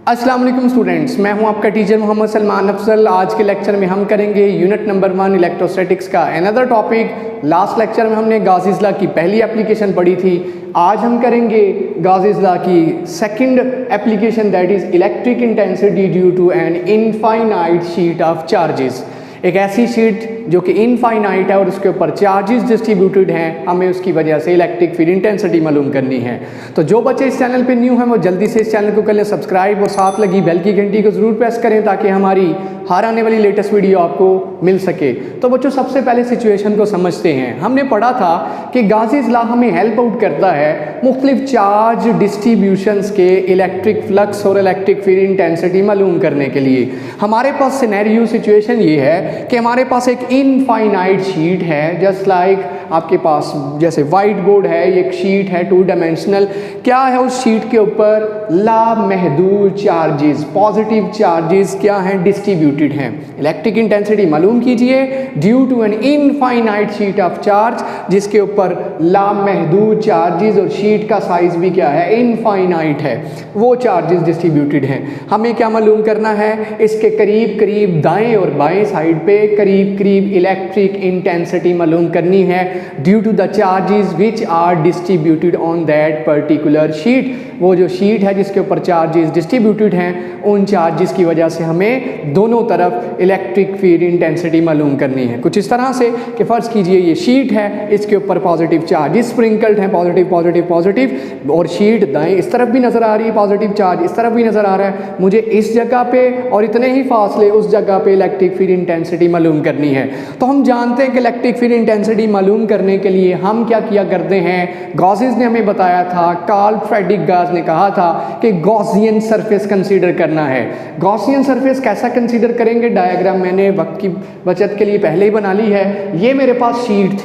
अस्सलाम वालेकुम स्टूडेंट्स, मैं हूं आपका टीचर मोहम्मद सलमान अफजल। आज के लेक्चर में हम करेंगे यूनिट नंबर 1 इलेक्ट्रोस्टैटिक्स का अनदर टॉपिक। लास्ट लेक्चर में हमने गाउसीज लॉ की पहली एप्लीकेशन पढ़ी थी। आज हम करेंगे गाउसीज लॉ की second application, that is electric intensity due to an infinite sheet of charges. एक ऐसी शीट जो कि इनफाइनाइट है और उसके ऊपर चार्जेस डिस्ट्रीब्यूटेड हैं, हमें उसकी वजह से इलेक्ट्रिक फील्ड इंटेंसिटी मालूम करनी है। तो जो बच्चे इस चैनल पे न्यू हैं वो जल्दी से इस चैनल को कर लें सब्सक्राइब और साथ लगी बेल की घंटी को ज़रूर प्रेस करें ताकि हमारी हर आने वाली लेटेस्ट वीडियो आपको मिल सके। तो बच्चों सबसे पहले सिचुएशन को समझते हैं। हमने पढ़ा था कि गाउसीज लॉ हमें हेल्प आउट करता है मुख्तलिफ चार्ज डिस्ट्रीब्यूशंस के इलेक्ट्रिक फ्लक्स और इलेक्ट्रिक फील्ड इंटेंसिटी मालूम करने के लिए। हमारे पास सिनेरियो सिचुएशन ये है कि हमारे पास एक इनफाइनाइट शीट है, जस्ट लाइक आपके पास जैसे वाइट बोर्ड है, एक शीट है 2 डायमेंशनल। क्या है उस शीट के ऊपर? लामहदूद चार्जेस, पॉजिटिव चार्जेस क्या हैं? डिस्ट्रीब्यूटेड हैं। इलेक्ट्रिक इंटेंसिटी मालूम कीजिए due to an infinite sheet of charge, जिसके ऊपर लामहदूद चार्जेस और शीट का साइज भी क्या है? इनफाइनाइट है। वो चार्जेस डिस्ट्रीब्यूटेड हैं। हमें क्या मालूम करना है? इसके करीब करीब दाएं और बाएं साइड पे करीब करीब इलेक्ट्रिक इंटेंसिटी मालूम करनी है due to the charges which are distributed on that particular sheet. वो जो शीट है जिसके ऊपर चार्जेस डिस्ट्रीब्यूटेड हैं, उन चार्जेस की वजह से हमें दोनों तरफ इलेक्ट्रिक फील्ड इंटेंसिटी मालूम करनी है। कुछ इस तरह से कि फ़र्ज़ कीजिए ये शीट है, इसके ऊपर पॉजिटिव चार्जेस स्प्रिंकल्ड हैं, पॉजिटिव पॉजिटिव पॉजिटिव, और शीट दाएं इस तरफ भी नज़र आ रही है, पॉजिटिव चार्ज इस तरफ भी नज़र आ रहा है। मुझे इस जगह पे और इतने ही फासले उस जगह पे इलेक्ट्रिक फील्ड इंटेंसिटी मालूम करनी है। तो हम जानते हैं कि इलेक्ट्रिक फील्ड इंटेंसिटी मालूम करने के लिए हम क्या किया करते हैं? गॉसेस ने हमें बताया था, कार्ल फ्रेडरिक गॉस ने कहा था कि गॉसियन सरफेस कंसीडर करना है। गॉसियन सरफेस कैसा कंसीडर करेंगे? डायग्राम मैंने वक्त की बचत के लिए पहले ही बना ली है। ये मेरे पास शीट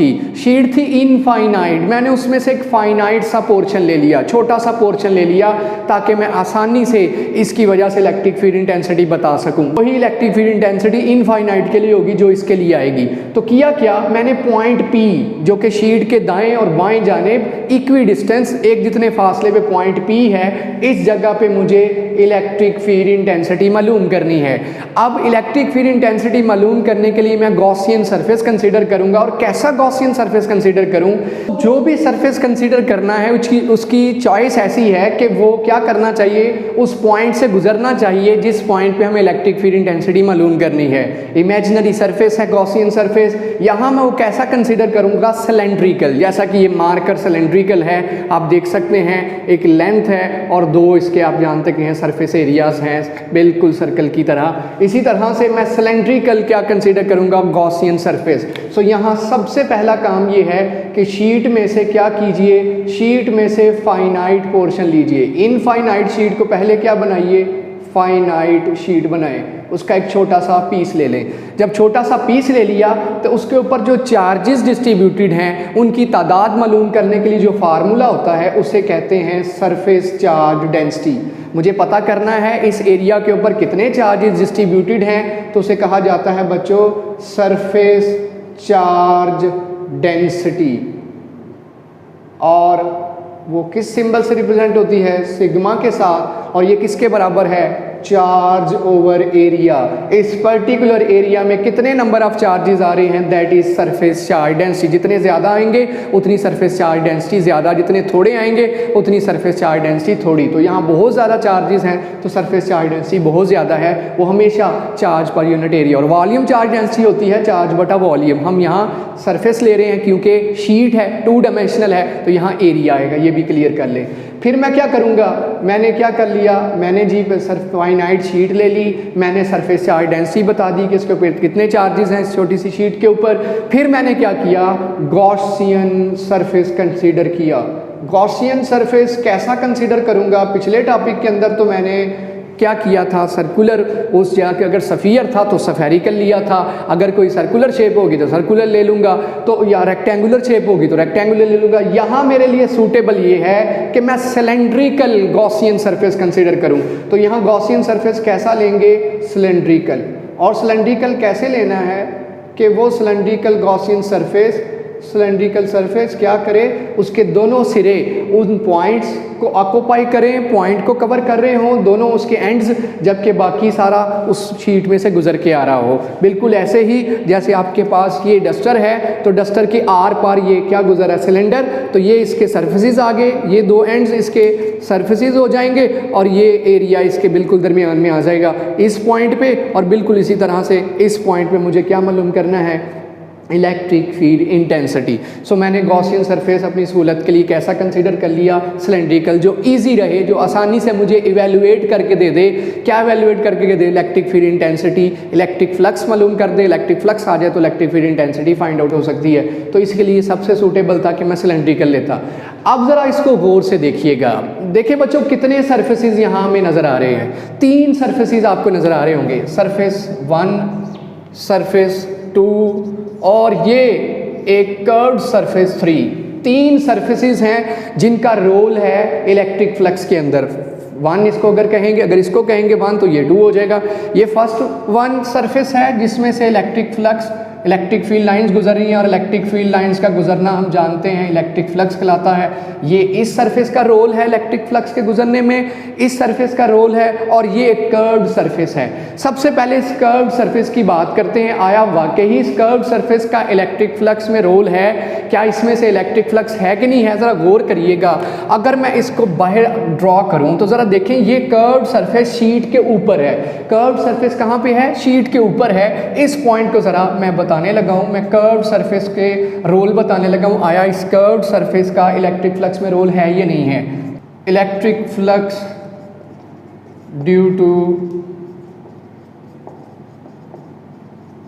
थी इनफाइनाइट। मैंने उसमें से एक फाइनाइट सा पोर्शन ले लिया, छोटा सा पोर्शन ले लिया, ताकि मैं आसानी से इसकी वजह से इलेक्ट्रिक फील्ड इंटेंसिटी बता सकूं। वही इलेक्ट्रिक फील्ड इंटेंसिटी इनफाइनाइट के लिए होगी जो इसके लिए आएगी। तो किया क्या, मैंने पॉइंट P जो कि शीट के दाएं और बाएं जानिब इक्वी डिस्टेंस, एक जितने फासले पे पॉइंट P है, इस जगह पे मुझे इलेक्ट्रिक फील्ड इंटेंसिटी मालूम करनी है। अब इलेक्ट्रिक फील्ड इंटेंसिटी मालूम करने के लिए मैं गॉसियन सरफेस कंसीडर करूंगा। और कैसा गॉसियन सरफेस कंसीडर करूं? जो भी सरफेस कंसीडर करना है उसकी चॉइस ऐसी है कि वो क्या करना चाहिए, उस पॉइंट से गुजरना चाहिए जिस पॉइंट पे हमें इलेक्ट्रिक फील्ड इंटेंसिटी मालूम करनी है। इमेजिनरी सरफेस है गॉसियन सरफेस, यहाँ मैं वो कैसा कंसीडर करूंगा? सिलेंड्रिकल। जैसा कि ये मार्कर सिलेंड्रिकल है, आप देख सकते हैं, एक लेंथ है और 2 इसके आप जानते हैं सरफेस एरियाज हैं, बिल्कुल सर्कल की तरह। इसी तरह से मैं सिलेंड्रिकल क्या कंसीडर करूंगा? Gaussian surface. सो यहाँ सबसे पहला काम ये है कि शीट में से क्या कीजिए, शीट में से फाइनाइट पोर्शन लीजिए। इनफाइनाइट शीट को पहले क्या बनाइए? फाइनाइट शीट बनाएं, उसका एक छोटा सा पीस ले लें। जब छोटा सा पीस ले लिया तो उसके ऊपर जो चार्जेस डिस्ट्रीब्यूटेड हैं उनकी तादाद मालूम करने के लिए जो फार्मूला होता है उसे कहते हैं सरफेस चार्ज डेंसिटी। मुझे पता करना है इस एरिया के ऊपर कितने चार्जेस डिस्ट्रीब्यूटेड हैं, तो उसे कहा जाता है बच्चों सरफेस चार्ज डेंसिटी। और वो किस सिंबल से रिप्रेजेंट होती है? सिग्मा के साथ। और ये किसके बराबर है? Charge over area. इस पर्टिकुलर एरिया में कितने नंबर ऑफ चार्जेस आ रहे हैं? That is surface charge density. जितने ज़्यादा आएंगे उतनी सरफेस चार्ज डेंसिटी ज़्यादा, जितने थोड़े आएंगे उतनी सरफेस चार्ज डेंसिटी थोड़ी। तो यहाँ बहुत ज़्यादा चार्जेस हैं तो सरफेस चार्ज डेंसिटी बहुत ज़्यादा है, वो हमेशा चार्ज पर यूनिट एरिया। और वॉल्यूम चार्ज डेंसिटी होती है चार्ज बटा वॉल्यूम। हम यहाँ सरफेस ले रहे हैं क्योंकि शीट है, 2 डायमेंशनल है, तो यहाँ एरिया आएगा, ये भी क्लियर कर लें। फिर मैं क्या करूँगा? मैंने क्या कर लिया, मैंने जी फाइनाइट शीट ले ली, मैंने सरफेस चार्ज डेंसिटी बता दी कि इसके ऊपर कितने चार्जेस हैं इस छोटी सी शीट के ऊपर। फिर मैंने क्या किया? गॉसियन सरफेस कंसीडर किया। गॉसियन सरफेस कैसा कंसीडर करूँगा? पिछले टॉपिक के अंदर तो मैंने क्या किया था? सर्कुलर, उस जगह के अगर सफ़ियर था तो सफेरिकल लिया था, अगर कोई सर्कुलर शेप होगी तो सर्कुलर ले लूँगा, तो या रेक्टेंगुलर शेप होगी तो रेक्टेंगुलर ले लूँगा। यहाँ मेरे लिए सूटेबल ये है कि मैं सिलेंड्रिकल गॉसियन सरफेस कंसीडर करूँ। तो यहाँ गॉसियन सरफेस कैसा लेंगे? सिलेंड्रिकल। और सिलेंड्रिकल कैसे लेना है कि वो cylindrical Gaussian surface cylindrical surface क्या करे, उसके दोनों सिरे उन पॉइंट्स को ऑक्यूपाई करें, पॉइंट को कवर कर रहे हों दोनों उसके एंड्स, जबकि बाकी सारा उस शीट में से गुजर के आ रहा हो। बिल्कुल ऐसे ही जैसे आपके पास ये डस्टर है तो डस्टर के आर पार ये क्या गुजर है, सिलेंडर, तो ये इसके सरफेसेस आ गए, ये दो एंड्स इसके सरफेसेस हो जाएंगे और ये एरिया इसके बिल्कुल दरमियान में आ जाएगा इस पॉइंट पे। और बिल्कुल इसी तरह से इस पॉइंट पे मुझे क्या मालूम करना है, इलेक्ट्रिक फील्ड इंटेंसिटी। सो मैंने गॉसियन सरफेस अपनी सहूलत के लिए कैसा कंसीडर कर लिया, सिलेंड्रिकल, जो इजी रहे, जो आसानी से मुझे इवेलुएट करके दे दे। क्या इवेलुएट करके दे, electric field intensity, electric flux मालूम कर दे, इलेक्ट्रिक फ्लक्स आ जाए तो electric field intensity find out हो सकती है। तो इसके लिए सबसे सूटेबल था कि मैं सिलेंड्रिकल लेता। अब ज़रा इसको गौर से देखिएगा, देखिए बच्चों कितने सरफेसेस यहाँ हमें नज़र आ रहे हैं, 3 सरफेसेस आपको नज़र आ रहे होंगे, सरफेस 1, सरफेस 2 और ये एक कर्व्ड सरफेस 3। 3 सरफेसेस हैं जिनका रोल है इलेक्ट्रिक फ्लक्स के अंदर। 1 इसको अगर कहेंगे, अगर इसको कहेंगे 1 तो ये 2 हो जाएगा। ये फर्स्ट 1 सरफेस है जिसमें से electric flux, electric field lines गुजर रही हैं और इलेक्ट्रिक फील्ड लाइंस का गुजरना हम जानते हैं इलेक्ट्रिक फ्लक्स कहलाता है। ये इस सरफेस का रोल है इलेक्ट्रिक फ्लक्स के गुजरने में, इस सरफेस का रोल है, और ये एक कर्व्ड सरफेस है। सबसे पहले इस कर्व्ड सरफेस की बात करते हैं, आया वाकई ही इस कर्व्ड सरफेस का इलेक्ट्रिक फ्लक्स में रोल है, क्या इसमें से इलेक्ट्रिक फ्लक्स है कि नहीं है, ज़रा गौर करिएगा। अगर मैं इसको बाहर ड्रॉ करूँ तो ज़रा देखें, ये कर्व्ड सरफेस शीट के ऊपर है। कर्व्ड सरफेस कहाँ पे है, शीट के ऊपर है। इस पॉइंट को ज़रा मैं बताने लगा हूँ, मैं कर्व्ड सरफेस के रोल बताने लगा हूँ। आया इस कर्व्ड सरफेस का इलेक्ट्रिक फ्लक्स में रोल है या नहीं है। Electric flux due to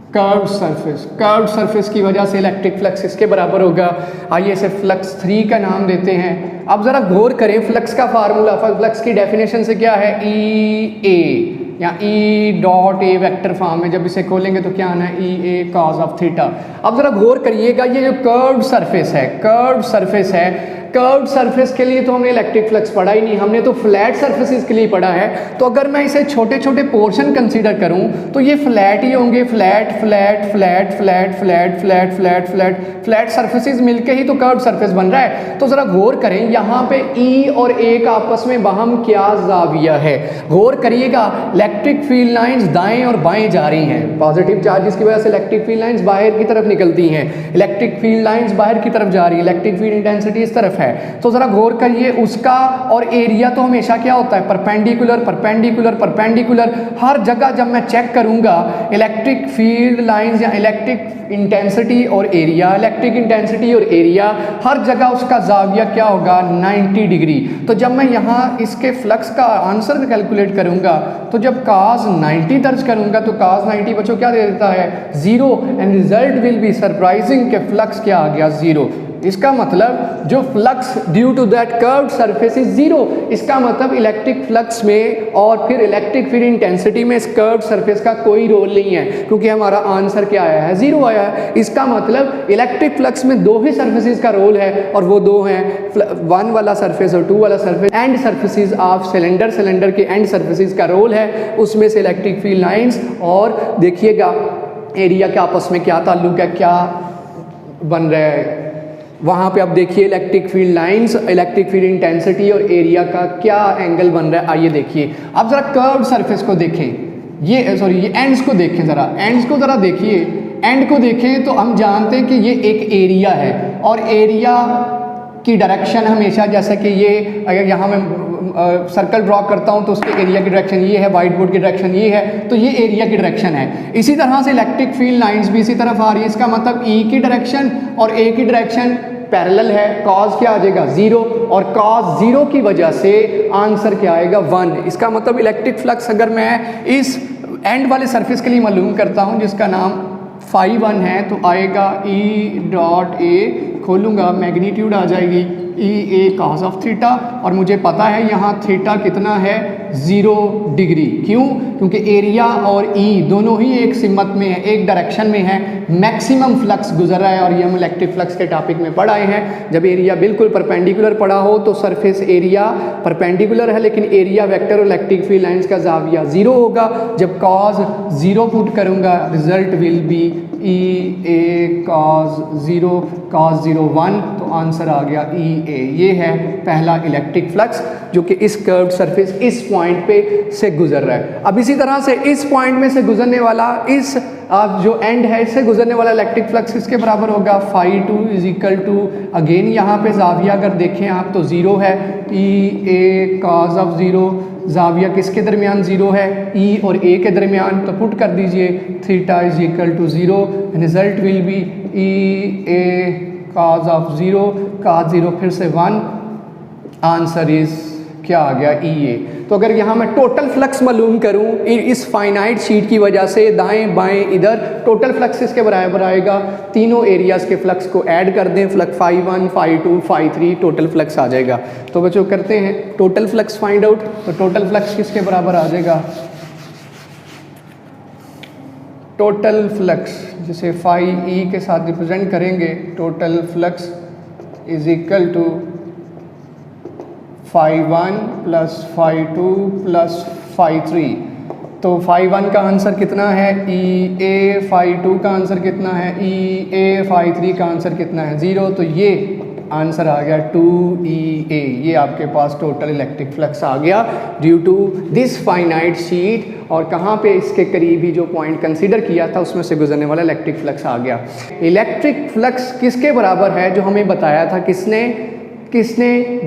curved surface, curved surface की वजह से इलेक्ट्रिक फ्लक्स इसके बराबर होगा। आइए इसे फ्लक्स 3 का नाम देते हैं। अब ज़रा गौर करें, फ्लक्स का फार्मूला, फ्लक्स की डेफिनेशन से क्या है, ई ए या E dot A vector form में, जब इसे खोलेंगे तो क्या आना है, ई ए कॉज ऑफ थीटा। अब ज़रा गौर करिएगा, ये जो कर्व्ड सरफेस है, कर्व्ड सरफेस है, कर्व्ड सरफेस के लिए तो हमने इलेक्ट्रिक फ्लक्स पढ़ा ही नहीं, हमने तो फ्लैट सरफेसेस के लिए पढ़ा है। तो अगर मैं इसे छोटे छोटे पोर्शन कंसीडर करूं तो ये फ्लैट ही होंगे, flat flat flat flat flat flat flat flat flat surfaces मिलके ही तो कर्व्ड सरफेस बन रहा है। तो ज़रा गौर करें, यहाँ पे ई और ए का आपस में बाहम क्या जाविया है, गौर करिएगा। इलेक्ट्रिक फील्ड लाइंस दाएं और बाएं जा रही हैं, पॉजिटिव चार्जेस की वजह से इलेक्ट्रिक फील्ड लाइंस बाहर की तरफ निकलती हैं, इलेक्ट्रिक फील्ड लाइंस बाहर की तरफ जा रही है, इलेक्ट्रिक फील्ड इंटेंसिटी इस तरफ है। तो जरा गौर करिए, उसका और एरिया तो हमेशा क्या होता है, परपेंडिकुलर परपेंडिकुलर परपेंडिकुलर। हर जगह जब मैं चेक करूंगा इलेक्ट्रिक फील्ड लाइंस या इलेक्ट्रिक इंटेंसिटी और एरिया, इलेक्ट्रिक इंटेंसिटी और एरिया, हर जगह उसका जाविया क्या होगा, 90 डिग्री। तो जब मैं यहाँ इसके फ्लक्स का आंसर कैलकुलेट करूंगा तो जब cos 90 दर्ज करूंगा तो cos 90 बच्चों क्या दे देता है, 0, and result will be surprising के फ्लक्स क्या आ गया, 0। इसका मतलब जो flux due to that curved surface is 0। इसका मतलब इलेक्ट्रिक फ्लक्स में और फिर इलेक्ट्रिक फील्ड इंटेंसिटी में इस कर्व्ड सरफेस का कोई रोल नहीं है, क्योंकि हमारा आंसर क्या आया है, 0 आया है। इसका मतलब इलेक्ट्रिक फ्लक्स में 2 ही सरफेसेस का रोल है, और वो 2 हैं, 1 वाला सरफेस और 2 वाला surface. And surfaces of cylinder, cylinder के एंड सरफेसेस का रोल है, उसमें से इलेक्ट्रिक फील्ड लाइंस और देखिएगा एरिया के आपस में क्या ताल्लुक है, क्या बन रहा है वहाँ पे। अब देखिए electric field lines, electric field intensity और एरिया का क्या एंगल बन रहा है। आइए देखिए, अब ज़रा कर्व्ड सरफेस को देखें, ये सॉरी ये एंड्स को देखें, ज़रा एंड्स को ज़रा देखिए, एंड को देखें तो हम जानते हैं कि ये एक एरिया है, और एरिया की डायरेक्शन हमेशा, जैसे कि ये अगर यहाँ मैं सर्कल ड्रॉ करता हूँ तो उसके एरिया की डायरेक्शन ये है, वाइट बोर्ड की डायरेक्शन ये है, तो ये एरिया की डायरेक्शन है। इसी तरह से इलेक्ट्रिक फील्ड लाइंस भी इसी तरफ आ रही है, इसका मतलब ई की डायरेक्शन और ए की डायरेक्शन पैरेलल है। कॉज क्या आ जाएगा, 0, और कॉज 0 की वजह से आंसर क्या आएगा, 1। इसका मतलब इलेक्ट्रिक फ्लक्स अगर मैं इस एंड वाले सरफेस के लिए मालूम करता हूँ जिसका नाम φ1 है, तो आएगा ई डॉट ए, खोलूँगा मैग्नीट्यूड आ जाएगी ई ए कॉस ऑफ थीटा, और मुझे पता है यहाँ थीटा कितना है, 0 डिग्री। क्यों? क्योंकि एरिया और ई दोनों ही एक सिमत में है, एक डायरेक्शन में है, मैक्सिमम फ्लक्स गुजर रहा है। और ये हम इलेक्ट्रिक फ्लक्स के टॉपिक में पढ़ आए हैं। जब एरिया बिल्कुल परपेंडिकुलर पड़ा हो तो सरफेस एरिया परपेंडिकुलर है, लेकिन एरिया वेक्टर और इलेक्ट्रिक फील्ड लाइंस का जाविया 0 होगा। जब कॉज 0 पुट करूँगा, result will be E A cos 0 1, तो आंसर आ गया ई ए। ये है पहला इलेक्ट्रिक फ्लक्स जो कि इस कर्व्ड सरफेस इस पॉइंट पे से गुजर रहा है। अब इसी तरह से इस पॉइंट में से गुजरने वाला इस जो एंड है इससे गुजरने वाला इलेक्ट्रिक फ्लक्स किसके बराबर होगा? φ2 इज इक्वल टू, अगेन यहाँ पे जाविया अगर देखें आप तो 0 है, ई ए कॉज ऑफ 0। जाविया किसके दरमियान 0 है? ई और ए के दरमियान। तो पुट कर दीजिए theta is equal to 0, result will be E A cos of 0, cos 0 फिर से 1, आंसर इज क्या आ गया? ई ए। तो अगर यहाँ मैं टोटल फ्लक्स मालूम करूँ इस फाइनाइट शीट की वजह से, दाएं बाएं इधर टोटल फ्लक्स इसके बराबर आएगा। तीनों एरियाज़ के फ्लक्स को ऐड कर दें, फ्लक्स φ1 φ2 φ3, टोटल फ्लक्स आ जाएगा। तो बच्चों करते हैं टोटल फ्लक्स फाइंड आउट। तो टोटल फ्लक्स किसके बराबर आ जाएगा? टोटल फ्लक्स जिसे φe के साथ रिप्रेजेंट करेंगे, total flux is equal to φ1 plus φ2 plus φ3। तो φ1 का आंसर कितना है? ई ए। φ2 का आंसर कितना है? ई ए। φ3 का आंसर कितना है? 0। तो ये आंसर आ गया 2EA। ये आपके पास टोटल इलेक्ट्रिक फ्लक्स आ गया due to this finite sheet. और कहाँ पे इसके करीब ही जो पॉइंट कंसीडर किया था उसमें से गुजरने वाला इलेक्ट्रिक फ्लक्स आ गया। इलेक्ट्रिक फ्लक्स किसके बराबर है जो हमें बताया था किसने?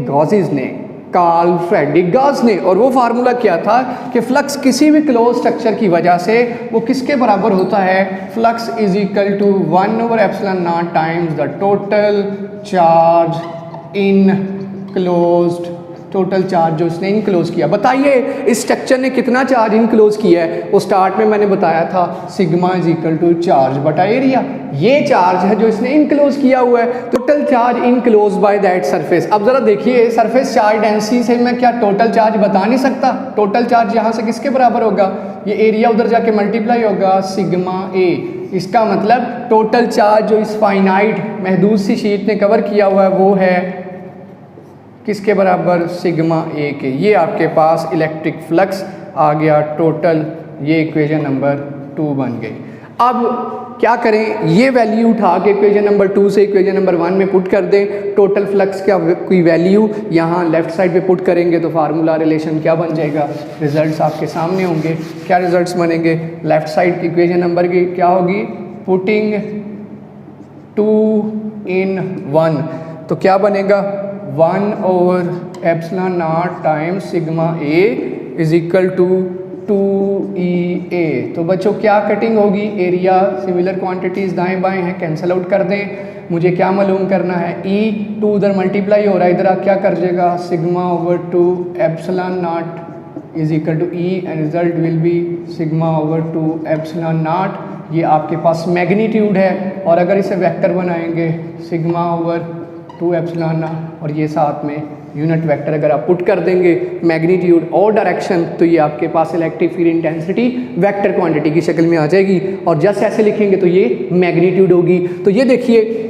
गॉसेस ने, कार्ल फ्रेडरिक गॉस ने। और वो फार्मूला क्या था कि फ्लक्स किसी भी क्लोज स्ट्रक्चर की वजह से वो किसके बराबर होता है? Flux is equal to 1/ε0 times the total charge enclosed, total charge जो इसने इनक्लोज किया। बताइए इस स्ट्रक्चर ने कितना चार्ज इनक्लोज किया है? वो स्टार्ट में मैंने बताया था sigma is equal to charge बटा एरिया। ये चार्ज है जो इसने इनक्लोज किया हुआ है, total charge enclose by that surface. अब जरा देखिए सरफेस चार्ज डेंसिटी से मैं क्या टोटल चार्ज बता नहीं सकता? टोटल चार्ज यहाँ से किसके बराबर होगा? ये एरिया उधर जाके मल्टीप्लाई होगा सिग्मा ए। इसका मतलब टोटल चार्ज जो इस फाइनाइट महदूद सी शीट ने कवर किया हुआ है वो है किसके बराबर? सिग्मा ए के। ये आपके पास इलेक्ट्रिक फ्लक्स आ गया टोटल। ये इक्वेशन नंबर 2 बन गई। अब क्या करें? ये वैल्यू उठा के इक्वेशन नंबर 2 से इक्वेशन नंबर 1 में पुट कर दें। टोटल फ्लक्स का कोई वैल्यू यहाँ लेफ्ट साइड पे पुट करेंगे तो फार्मूला रिलेशन क्या बन जाएगा? रिजल्ट्स आपके सामने होंगे। क्या रिजल्ट्स बनेंगे? लेफ्ट साइड की इक्वेशन नंबर की क्या होगी? पुटिंग 2 in 1, तो क्या बनेगा? 1/ε0 times sigma A is equal to 2EA। तो बच्चों क्या कटिंग होगी? एरिया सिमिलर क्वांटिटीज़ दाएं बाएं हैं, कैंसिल आउट कर दें। मुझे क्या मालूम करना है? E 2 उधर मल्टीप्लाई हो रहा है, इधर आप क्या कर जाएगा? σ/2ε0 is equal to E and result will be σ/2ε0। ये आपके पास मैग्नीट्यूड है। और अगर इसे वेक्टर बनाएंगे σ/2ε0 और ये साथ में यूनिट वेक्टर अगर आप पुट कर देंगे मैग्नीट्यूड और डायरेक्शन, तो ये आपके पास electric field intensity vector quantity की शक्ल में आ जाएगी। और जस्ट ऐसे लिखेंगे तो ये मैग्नीट्यूड होगी। तो ये देखिए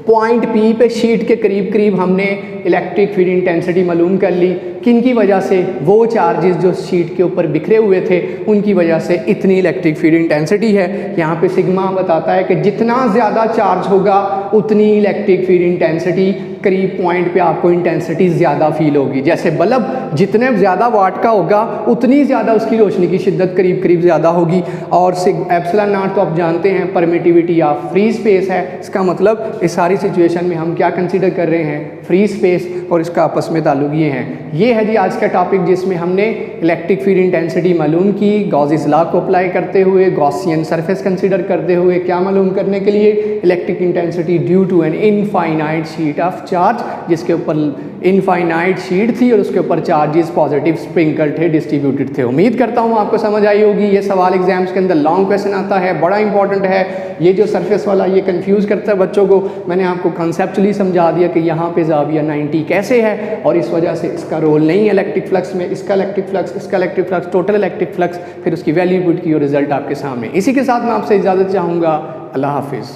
पॉइंट P पे शीट के करीब करीब हमने इलेक्ट्रिक फील्ड इंटेंसिटी मालूम कर ली। किन की वजह से? वो चार्जेस जो शीट के ऊपर बिखरे हुए थे उनकी वजह से इतनी इलेक्ट्रिक फील्ड इंटेंसिटी है। यहाँ पे सिग्मा बताता है कि जितना ज़्यादा चार्ज होगा उतनी इलेक्ट्रिक फील्ड इंटेंसिटी करीब पॉइंट पे आपको इंटेंसिटी ज़्यादा फील होगी। जैसे बल्ब जितने ज़्यादा वाट का होगा उतनी ज़्यादा उसकी रोशनी की शिद्दत करीब करीब ज़्यादा होगी। और ε0 तो आप जानते हैं परमिटिविटी ऑफ फ्री स्पेस है। इसका मतलब इस सारी सिचुएशन में हम क्या कंसीडर कर रहे हैं? फ्री स्पेस, और इसका आपस में ताल्लुक ये है। ये है जी आज का टॉपिक जिसमें हमने इलेक्ट्रिक फील्ड इंटेंसिटी मालूम की गॉसेस लॉ को अप्लाई करते हुए, गॉसियन सरफेस कंसीडर करते हुए। क्या मालूम करने के लिए? Electric intensity due to an infinite sheet of charge, जिसके ऊपर इनफाइनाइट शीट थी और उसके ऊपर चार्जेस पॉजिटिव स्प्रिंकल थे, डिस्ट्रीब्यूटेड थे। उम्मीद करता हूँ आपको समझ आई होगी। ये सवाल एग्जाम्स के अंदर लॉन्ग क्वेश्चन आता है, बड़ा इंपॉर्टेंट है। ये जो सरफेस वाला ये कंफ्यूज करता है बच्चों को। मैंने आपको कंसेप्चुअली समझा दिया कि यहाँ पे ज़ाविया 90 कैसे है और इस वजह से इसका रोल नहीं इलेक्ट्रिक फ्लक्स में इसका इलेक्ट्रिक फ्लक्स, इसका electric flux, total electric flux, फिर उसकी वैल्यू पुट की और रिजल्ट आपके सामने। इसी के साथ मैं आपसे इजाज़त चाहूँगा। अल्लाह हाफिज़।